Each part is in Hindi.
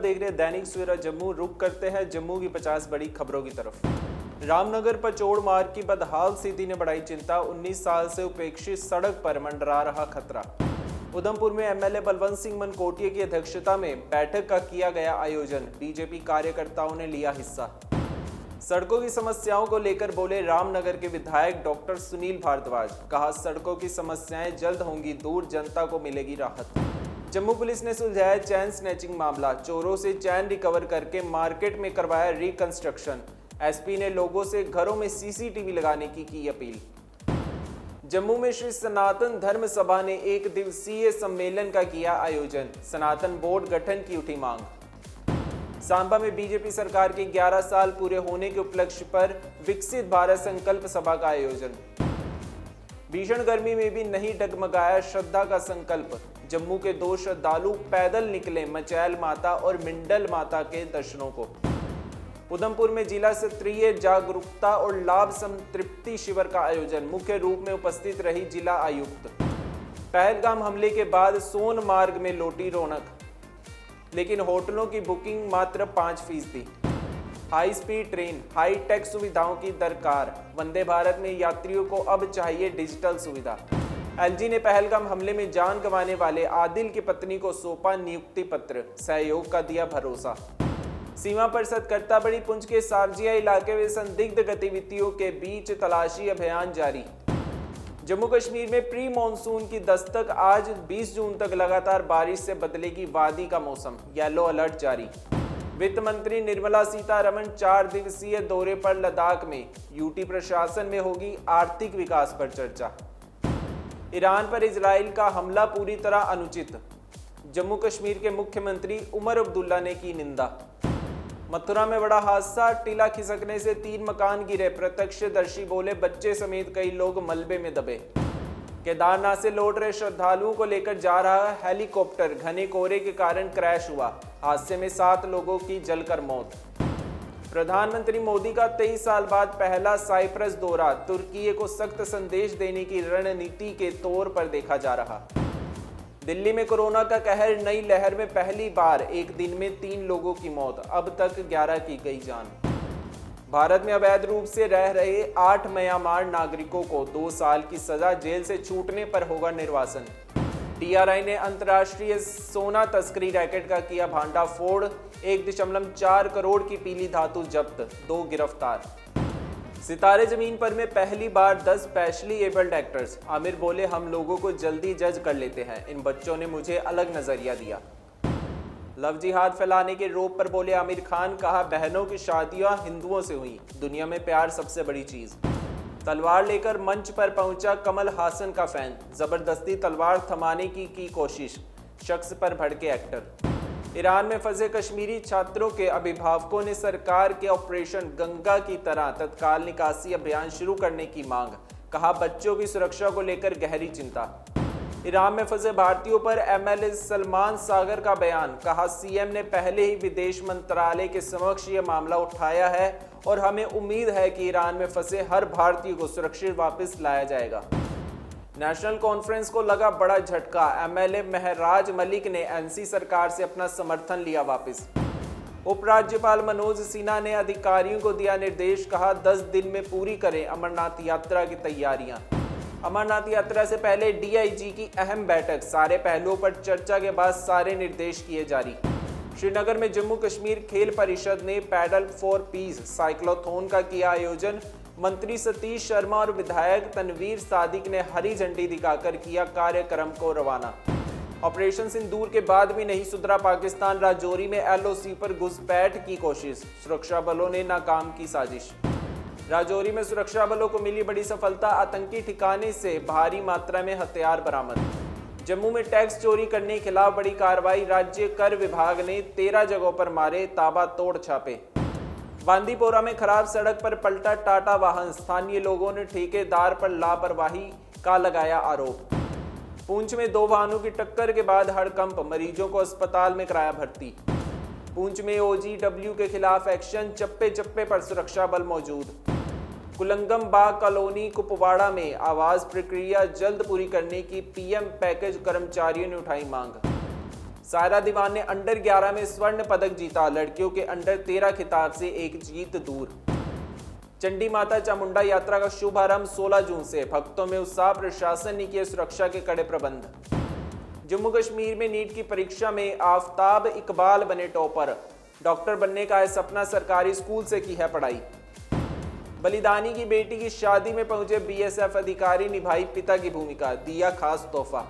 देख रहे दैनिक सवेरा जम्मू। रुक करते हैं जम्मू की 50 बड़ी खबरों की तरफ। रामनगर पचौड़ मार्ग की बदहाल स्थिति ने बढ़ाई चिंता। 19 साल से उपेक्षित सड़क पर मंडरा रहा खतरा। उधमपुर में एमएलए बलवंत सिंह मनकोटिया की अध्यक्षता में बैठक का किया गया आयोजन। बीजेपी कार्यकर्ताओं ने लिया हिस्सा। सड़कों की समस्याओं को लेकर बोले रामनगर के विधायक डॉक्टर सुनील भारद्वाज। कहा, सड़कों की समस्याएं जल्द होंगी दूर, जनता को मिलेगी राहत। जम्मू पुलिस ने सुलझाया चैन स्नैचिंग मामला। चोरों से चैन रिकवर करके मार्केट में करवाया रिकंस्ट्रक्शन। एसपी ने लोगों से घरों में सीसीटीवी लगाने की अपील। जम्मू में श्री सनातन धर्म सभा ने एक दिवसीय सम्मेलन का किया आयोजन। सनातन बोर्ड गठन की उठी मांग। सांबा में बीजेपी सरकार के 11 साल पूरे होने के उपलक्ष्य पर विकसित भारत संकल्प सभा का आयोजन। भीषण गर्मी में भी नहीं डगमगाया श्रद्धा का संकल्प। जम्मू के 2 श्रद्धालु पैदल निकले मचैल माता और मिंडल माता के दर्शनों को। उधमपुर में जिला स्तरीय जागरूकता और लाभ संतृप्ति शिविर का आयोजन। मुख्य रूप में उपस्थित रही जिला आयुक्त। पहलगाम हमले के बाद सोनमार्ग में लौटी रौनक, लेकिन होटलों की बुकिंग मात्र 5%। High speed train, high tech सुविधाओं की दरकार। वंदे भारत में यात्रियों को अब चाहिए डिजिटल सुविधा। एलजी ने पहलगाम हमले में जान गंवाने वाले आदिल की पत्नी को सौंपा नियुक्ति पत्र। सहयोग का दिया भरोसा। सीमा पर सतर्कता बढ़ी। पुंछ के सावजिया इलाके में संदिग्ध गतिविधियों के बीच तलाशी अभियान जारी। जम्मू कश्मीर में प्री मॉनसून की दस्तक। आज 20 जून तक लगातार बारिश से बदलेगी वादी का मौसम। येलो अलर्ट जारी। वित्त मंत्री निर्मला सीतारमण 4 दिवसीय दौरे पर लद्दाख में। यूटी प्रशासन में होगी आर्थिक विकास पर चर्चा। ईरान पर इजराइल का हमला पूरी तरह अनुचित। जम्मू कश्मीर के मुख्यमंत्री उमर अब्दुल्ला ने की निंदा। मथुरा में बड़ा हादसा। टीला खिसकने से 3 मकान गिरे। प्रत्यक्षदर्शी बोले बच्चे समेत कई लोग मलबे में दबे। केदारनाथ से लौट रहे श्रद्धालुओं को लेकर जा रहा हेलीकॉप्टर घने कोहरे के कारण क्रैश हुआ। हादसे में 7 लोगों की जलकर मौत। प्रधानमंत्री मोदी का 23 साल बाद पहला साइप्रस दौरा। तुर्की को सख्त संदेश देने की रणनीति के तौर पर देखा जा रहा। दिल्ली में कोरोना का कहर। नई लहर में पहली बार एक दिन में 3 लोगों की मौत। अब तक 11 की गई जान। भारत में अवैध रूप से रह रहे 8 म्यांमार नागरिकों को 2 साल की सजा। जेल से छूटने पर होगा निर्वासन। डीआरआई ने अंतर्राष्ट्रीय सोना तस्करी रैकेट का किया भांडाफोड़। 1.4 करोड़ की पीली धातु जब्त। 2 गिरफ्तार। सितारे जमीन पर में पहली बार 10 स्पेशली एबल्ड एक्टर्स। आमिर बोले, हम लोगों को जल्दी जज कर लेते हैं। इन बच्चों ने मुझे अलग नजरिया दिया। लव जिहाद फैलाने के रोप पर बोले आमिर खान। कहा, बहनों की शादियां हिंदुओं से हुई। दुनिया में प्यार सबसे बड़ी चीज। तलवार लेकर मंच पर पहुंचा कमल हासन का फैन। जबरदस्ती तलवार थमाने की कोशिश। शख्स पर भड़के एक्टर। ईरान में फंसे कश्मीरी छात्रों के अभिभावकों ने सरकार के ऑपरेशन गंगा की तरह तत्काल निकासी अभियान शुरू करने की मांग। कहा, बच्चों की सुरक्षा को लेकर गहरी चिंता। ईरान में फंसे भारतीयों पर एमएलए सलमान सागर का बयान। कहा, सीएम ने पहले ही विदेश मंत्रालय के समक्ष यह मामला उठाया है और हमें उम्मीद है कि ईरान में फंसे हर भारतीय को सुरक्षित वापस लाया जाएगा। नेशनल कॉन्फ्रेंस को लगा बड़ा झटका। एमएलए महराज मलिक ने एनसी सरकार से अपना समर्थन लिया वापस। उपराज्यपाल मनोज सिन्हा ने अधिकारियों को दिया निर्देश। कहा, 10 दिन में पूरी करें अमरनाथ यात्रा की तैयारियां। अमरनाथ यात्रा से पहले डीआईजी की अहम बैठक। सारे पहलुओं पर चर्चा के बाद सारे निर्देश किए जारी। श्रीनगर में जम्मू कश्मीर खेल परिषद ने पैडल फॉर पीस साइक्लोथॉन का किया आयोजन। मंत्री सतीश शर्मा और विधायक तनवीर सादिक ने हरी झंडी दिखाकर किया कार्यक्रम को रवाना। ऑपरेशन सिंदूर के बाद भी नहीं सुधरा पाकिस्तान। राजौरी में एलओसी पर घुसपैठ की कोशिश। सुरक्षा बलों ने नाकाम की साजिश। राजौरी में सुरक्षा बलों को मिली बड़ी सफलता। आतंकी ठिकाने से भारी मात्रा में हथियार बरामद। जम्मू में टैक्स चोरी करने के खिलाफ बड़ी कार्रवाई। राज्य कर विभाग ने 13 जगहों पर मारे ताबड़तोड़ छापे। बांदीपोरा में खराब सड़क पर पलटा टाटा वाहन। स्थानीय लोगों ने ठेकेदार पर लापरवाही का लगाया आरोप। पुंछ में 2 वाहनों की टक्कर के बाद हड़कंप। मरीजों को अस्पताल में कराया भर्ती। पुंछ में ओजीडब्ल्यू के खिलाफ एक्शन। चप्पे चप्पे पर सुरक्षा बल मौजूद। कुलंगम बाग कॉलोनी कुपवाड़ा में आवास प्रक्रिया जल्द पूरी करने की पीएम पैकेज कर्मचारियों ने उठाई मांग। सायरा दीवान ने अंडर 11 में स्वर्ण पदक जीता, लड़कियों के अंडर 13 खिताब से एक जीत दूर। चंडी माता चामुंडा यात्रा का शुभारंभ 16 जून से, भक्तों में उत्साह, प्रशासन ने किए सुरक्षा के कड़े प्रबंध। जम्मू कश्मीर में नीट की परीक्षा में आफताब इकबाल बने टॉपर, डॉक्टर बनने का है सपना, सरकारी स्कूल से की है पढ़ाई। बलिदानी की बेटी की शादी में पहुंचे बीएसएफ अधिकारी, निभाई पिता की भूमिका, दिया खास तोहफा।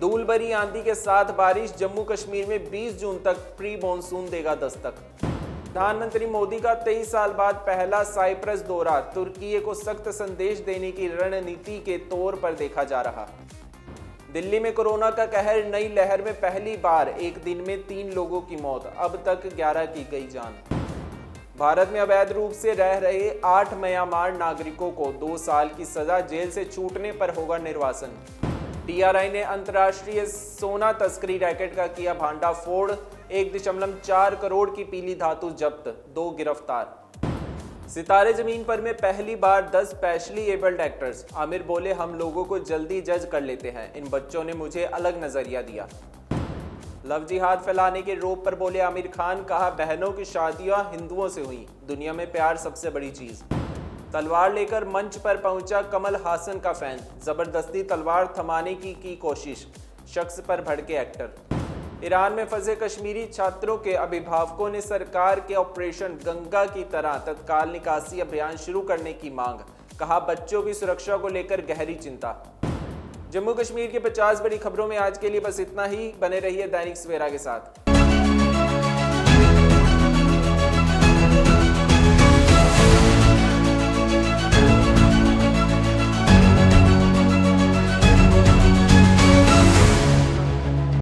धूल भरी आंधी के साथ बारिश, जम्मू कश्मीर में 20 जून तक प्री मॉनसून देगा दस्तक। प्रधानमंत्री मोदी का 23 साल बाद पहला साइप्रस दौरा, तुर्की को सख्त संदेश देने की रणनीति के तौर पर देखा जा रहा। दिल्ली में कोरोना का कहर, नई लहर में पहली बार एक दिन में 3 लोगों की मौत, अब तक 11 की गई जान। भारत में अवैध रूप से रह रहे 8 म्यांमार नागरिकों को 2 साल की सजा, जेल से छूटने पर होगा निर्वासन। टीआरआई ने अंतर्राष्ट्रीय सोना तस्करी रैकेट का किया भांडाफोड़, 1.4 करोड़ की पीली धातु जब्त, 2 गिरफ्तार। सितारे जमीन पर में पहली बार 10 स्पेशली एबल्ड एक्टर्स, आमिर बोले हम लोगों को जल्दी जज कर लेते हैं, इन बच्चों ने मुझे अलग नजरिया दिया। लव जिहाद फैलाने के रोप पर बोले आमिर खान, कहा बहनों की शादियां हिंदुओं से हुई, दुनिया में प्यार सबसे बड़ी चीज। तलवार लेकर मंच पर पहुंचा कमल हासन का फैन, जबरदस्ती तलवार थमाने की कोशिश, शख्स पर भड़के एक्टर। ईरान में फंसे कश्मीरी छात्रों के अभिभावकों ने सरकार के ऑपरेशन गंगा की तरह तत्काल निकासी अभियान शुरू करने की मांग, कहा बच्चों की सुरक्षा को लेकर गहरी चिंता। जम्मू कश्मीर की 50 बड़ी खबरों में आज के लिए बस इतना ही। बने रहिए दैनिक सवेरा के साथ।